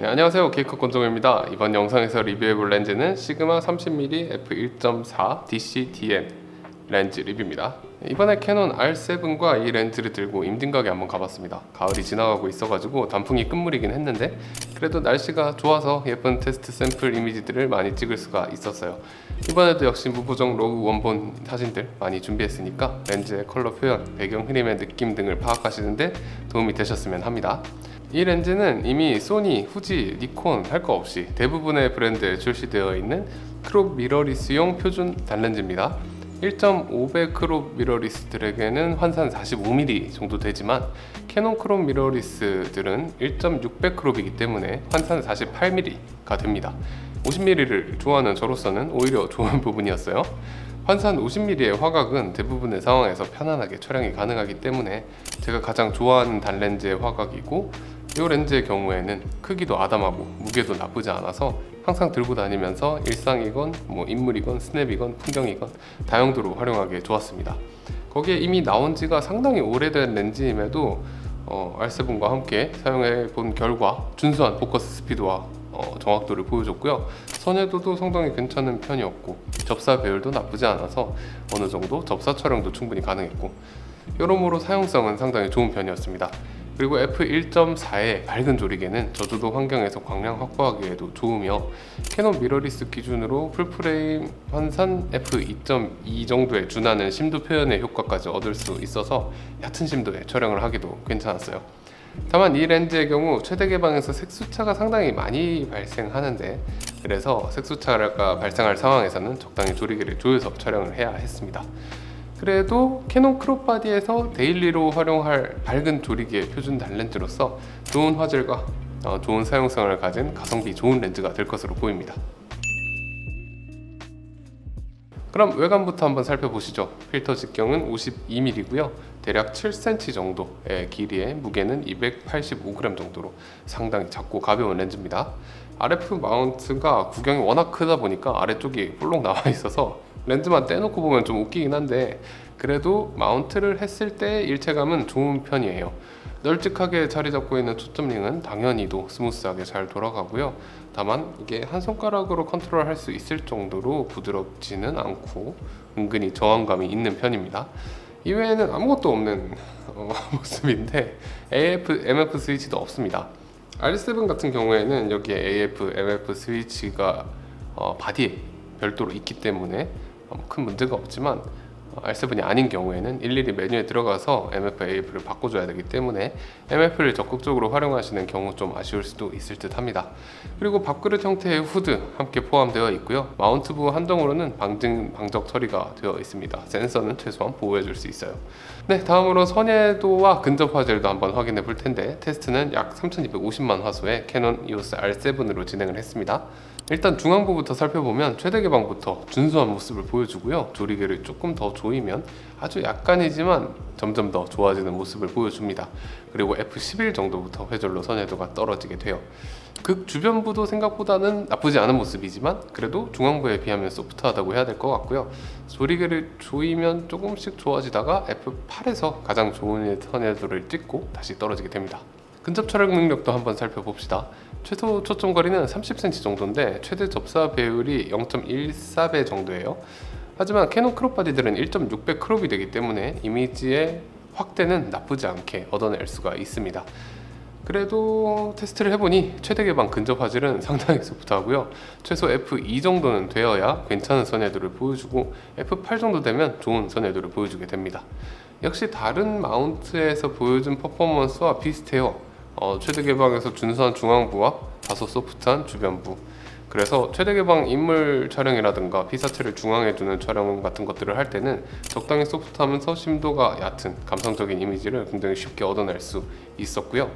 네, 안녕하세요. 케이크 권정우입니다. 이번 영상에서 리뷰해볼 렌즈는 시그마 30mm f1.4 DC-DM 렌즈 리뷰입니다. 이번에 캐논 R7과 이 렌즈를 들고 임진각에 한번 가봤습니다. 가을이 지나가고 있어가지고 단풍이 끝물이긴 했는데 그래도 날씨가 좋아서 예쁜 테스트 샘플 이미지들을 많이 찍을 수가 있었어요. 이번에도 역시 무보정 로그 원본 사진들 많이 준비했으니까 렌즈의 컬러 표현, 배경 흐림의 느낌 등을 파악하시는데 도움이 되셨으면 합니다. 이 렌즈는 이미 소니, 후지, 니콘 할 거 없이 대부분의 브랜드에 출시되어 있는 크롭 미러리스용 표준 단렌즈입니다. 1.5배 크롭 미러리스들에게는 환산 45mm 정도 되지만 캐논 크롭 미러리스들은 1.6배 크롭이기 때문에 환산 48mm가 됩니다. 50mm를 좋아하는 저로서는 오히려 좋은 부분이었어요. 환산 50mm의 화각은 대부분의 상황에서 편안하게 촬영이 가능하기 때문에 제가 가장 좋아하는 단렌즈의 화각이고, 이 렌즈의 경우에는 크기도 아담하고 무게도 나쁘지 않아서 항상 들고 다니면서 일상이건 인물이건 스냅이건 풍경이건 다용도로 활용하기에 좋았습니다. 거기에 이미 나온 지가 상당히 오래된 렌즈임에도 R7과 함께 사용해 본 결과 준수한 포커스 스피드와 정확도를 보여줬고요. 선회도도 상당히 괜찮은 편이었고 접사 배율도 나쁘지 않아서 어느 정도 접사 촬영도 충분히 가능했고, 여러모로 사용성은 상당히 좋은 편이었습니다. 그리고 f1.4의 밝은 조리개는 저조도 환경에서 광량 확보하기에도 좋으며 캐논 미러리스 기준으로 풀프레임 환산 f2.2 정도에 준하는 심도 표현의 효과까지 얻을 수 있어서 얕은 심도의 촬영을 하기도 괜찮았어요. 다만 이 렌즈의 경우 최대 개방에서 색수차가 상당히 많이 발생하는데, 그래서 색수차가 발생할 상황에서는 적당히 조리개를 조여서 촬영을 해야 했습니다. 그래도 캐논 크롭바디에서 데일리로 활용할 밝은 조리기의 표준 단렌즈로서 좋은 화질과 좋은 사용성을 가진 가성비 좋은 렌즈가 될 것으로 보입니다. 그럼 외관부터 한번 살펴보시죠. 필터 직경은 52mm고요. 대략 7cm 정도의 길이에 무게는 285g 정도로 상당히 작고 가벼운 렌즈입니다. RF 마운트가 구경이 워낙 크다 보니까 아래쪽이 볼록 나와 있어서 렌즈만 떼놓고 보면 좀 웃기긴 한데, 그래도 마운트를 했을 때 일체감은 좋은 편이에요. 널찍하게 자리 잡고 있는 초점링은 당연히도 스무스하게 잘 돌아가고요. 다만 이게 한 손가락으로 컨트롤할 수 있을 정도로 부드럽지는 않고 은근히 저항감이 있는 편입니다. 이외에는 아무것도 없는 모습인데 AF, MF 스위치도 없습니다. R7 같은 경우에는 여기에 AF, MF 스위치가 바디에 별도로 있기 때문에 큰 문제가 없지만 R7이 아닌 경우에는 일일이 메뉴에 들어가서 MF, AF를 바꿔줘야 되기 때문에 MF를 적극적으로 활용하시는 경우 좀 아쉬울 수도 있을 듯 합니다. 그리고 밥그릇 형태의 후드 함께 포함되어 있고요. 마운트부 한정으로는 방적 처리가 되어 있습니다. 센서는 최소한 보호해줄 수 있어요. 네, 다음으로 선회도와 근접 화질도 한번 확인해 볼 텐데, 테스트는 약 3250만 화소의 캐논 EOS R7으로 진행을 했습니다. 일단 중앙부부터 살펴보면 최대 개방부터 준수한 모습을 보여주고요. 조리개를 조금 더 조이면 아주 약간이지만 점점 더 좋아지는 모습을 보여줍니다. 그리고 F11 정도부터 회절로 선회도가 떨어지게 돼요. 극 주변부도 생각보다는 나쁘지 않은 모습이지만 그래도 중앙부에 비하면 소프트하다고 해야 될 것 같고요. 조리개를 조이면 조금씩 좋아지다가 F8에서 가장 좋은 선회도를 찍고 다시 떨어지게 됩니다. 근접 촬영 능력도 한번 살펴봅시다. 최소 초점 거리는 30cm 정도인데 최대 접사 배율이 0.14배 정도예요. 하지만 캐논 크롭바디들은 1.6배 크롭이 되기 때문에 이미지의 확대는 나쁘지 않게 얻어낼 수가 있습니다. 그래도 테스트를 해보니 최대 개방 근접 화질은 상당히 소프트하고요. 최소 F2 정도는 되어야 괜찮은 선회도를 보여주고 F8 정도 되면 좋은 선회도를 보여주게 됩니다. 역시 다른 마운트에서 보여준 퍼포먼스와 비슷해요. 최대 개방에서 준수한 중앙부와 다소 소프트한 주변부, 그래서 최대 개방 인물 촬영이라든가 피사체를 중앙에 두는 촬영 같은 것들을 할 때는 적당히 소프트하면서 심도가 얕은 감성적인 이미지를 굉장히 쉽게 얻어낼 수 있었고요.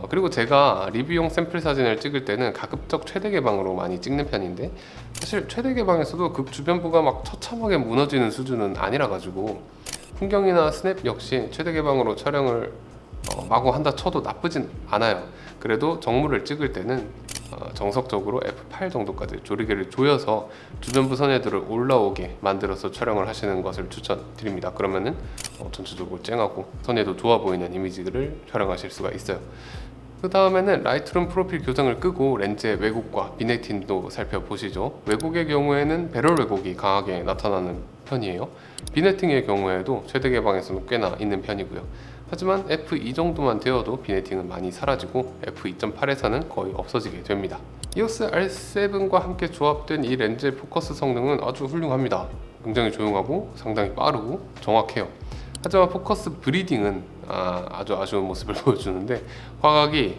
그리고 제가 리뷰용 샘플 사진을 찍을 때는 가급적 최대 개방으로 많이 찍는 편인데, 사실 최대 개방에서도 극 주변부가 막 처참하게 무너지는 수준은 아니라 가지고 풍경이나 스냅 역시 최대 개방으로 촬영을 마구 한다 쳐도 나쁘진 않아요. 그래도 정물을 찍을 때는 정석적으로 F8 정도까지 조리개를 조여서 주변부 선회도를 올라오게 만들어서 촬영을 하시는 것을 추천드립니다. 그러면은 전체적으로 쨍하고 선회도 좋아 보이는 이미지들을 촬영하실 수가 있어요. 그 다음에는 라이트룸 프로필 교정을 끄고 렌즈의 왜곡과 비네팅도 살펴보시죠. 왜곡의 경우에는 배럴 왜곡이 강하게 나타나는 편이에요. 비네팅의 경우에도 최대 개방에서는 꽤나 있는 편이고요. 하지만 f2 정도만 되어도 비네팅은 많이 사라지고 f2.8에서는 거의 없어지게 됩니다. EOS R7과 함께 조합된 이 렌즈의 포커스 성능은 아주 훌륭합니다. 굉장히 조용하고 상당히 빠르고 정확해요. 하지만 포커스 브리딩은 아주 아쉬운 모습을 보여주는데 화각이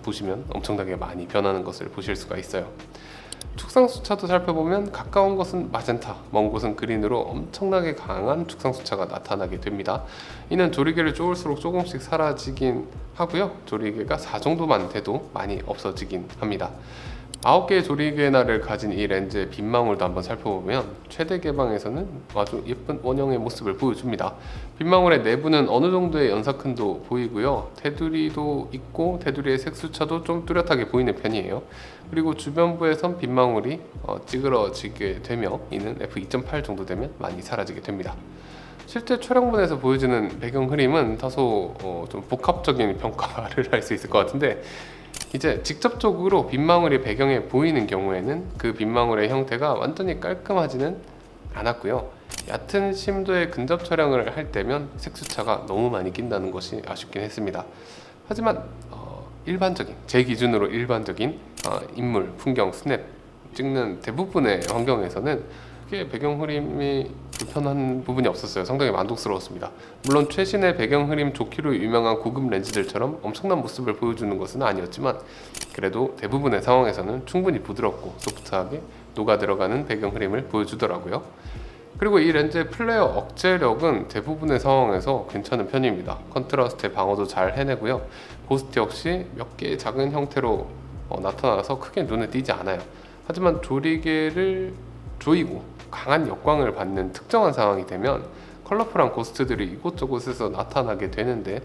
보시면 엄청나게 많이 변하는 것을 보실 수가 있어요. 축상수차도 살펴보면 가까운 곳은 마젠타, 먼 곳은 그린으로 엄청나게 강한 축상수차가 나타나게 됩니다. 이는 조리개를 쪼을수록 조금씩 사라지긴 하고요. 조리개가 4 정도만 돼도 많이 없어지긴 합니다. 9개의 조리개날을 가진 이 렌즈의 빗망울도 한번 살펴보면 최대 개방에서는 아주 예쁜 원형의 모습을 보여줍니다. 빗망울의 내부는 어느 정도의 연사큰도 보이고요. 테두리도 있고 테두리의 색수차도 좀 뚜렷하게 보이는 편이에요. 그리고 주변부에선 빗망울이 찌그러지게 되며 이는 f2.8 정도 되면 많이 사라지게 됩니다. 실제 촬영본에서 보여지는 배경 흐림은 다소 좀 복합적인 평가를 할 수 있을 것 같은데, 이제 직접적으로 빗망울이 배경에 보이는 경우에는 그 빗망울의 형태가 완전히 깔끔하지는 않았고요. 얕은 심도의 근접 촬영을 할 때면 색수차가 너무 많이 낀다는 것이 아쉽긴 했습니다. 하지만 일반적인, 제 기준으로 일반적인 인물, 풍경, 스냅 찍는 대부분의 환경에서는 크게 배경 흐림이 불편한 부분이 없었어요. 상당히 만족스러웠습니다. 물론 최신의 배경 흐림 좋기로 유명한 고급 렌즈들처럼 엄청난 모습을 보여주는 것은 아니었지만 그래도 대부분의 상황에서는 충분히 부드럽고 소프트하게 녹아 들어가는 배경 흐림을 보여주더라고요. 그리고 이 렌즈의 플레어 억제력은 대부분의 상황에서 괜찮은 편입니다. 컨트라스트의 방어도 잘 해내고요. 고스트 역시 몇 개의 작은 형태로 나타나서 크게 눈에 띄지 않아요. 하지만 조리개를 조이고 강한 역광을 받는 특정한 상황이 되면 컬러풀한 고스트들이 이곳저곳에서 나타나게 되는데,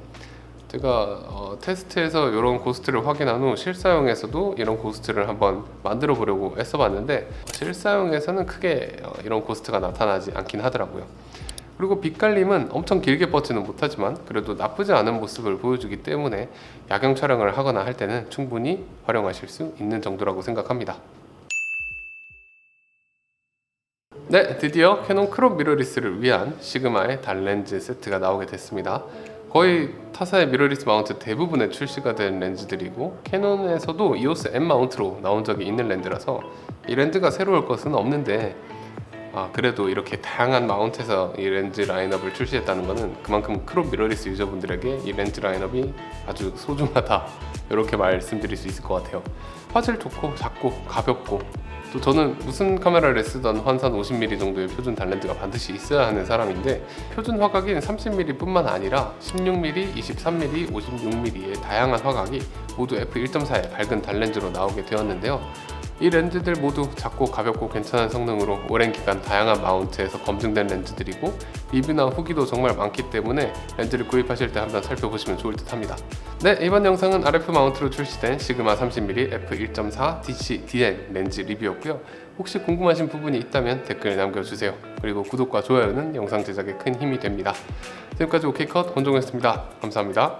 제가 테스트에서 이런 고스트를 확인한 후 실사용에서도 이런 고스트를 한번 만들어 보려고 애써봤는데 실사용에서는 크게 이런 고스트가 나타나지 않긴 하더라고요. 그리고 빛갈림은 엄청 길게 뻗지는 못하지만 그래도 나쁘지 않은 모습을 보여주기 때문에 야경 촬영을 하거나 할 때는 충분히 활용하실 수 있는 정도라고 생각합니다. 네, 드디어 캐논 크롭 미러리스를 위한 시그마의 단렌즈 세트가 나오게 됐습니다. 거의 타사의 미러리스 마운트 대부분에 출시가 된 렌즈들이고 캐논에서도 EOS M 마운트로 나온 적이 있는 렌즈라서 이 렌즈가 새로울 것은 없는데, 그래도 이렇게 다양한 마운트에서 이 렌즈 라인업을 출시했다는 것은 그만큼 크롭 미러리스 유저분들에게 이 렌즈 라인업이 아주 소중하다, 이렇게 말씀드릴 수 있을 것 같아요. 화질 좋고 작고 가볍고, 또 저는 무슨 카메라를 쓰던 환산 50mm 정도의 표준 단렌즈가 반드시 있어야 하는 사람인데, 표준 화각인 30mm 뿐만 아니라 16mm, 23mm, 56mm의 다양한 화각이 모두 f1.4의 밝은 단렌즈로 나오게 되었는데요. 이 렌즈들 모두 작고 가볍고 괜찮은 성능으로 오랜 기간 다양한 마운트에서 검증된 렌즈들이고 리뷰나 후기도 정말 많기 때문에 렌즈를 구입하실 때 한번 살펴보시면 좋을 듯 합니다. 네, 이번 영상은 RF 마운트로 출시된 시그마 30mm f1.4 DC-DN 렌즈 리뷰였고요. 혹시 궁금하신 부분이 있다면 댓글 남겨주세요. 그리고 구독과 좋아요는 영상 제작에 큰 힘이 됩니다. 지금까지 오케이컷 권종우였습니다. 감사합니다.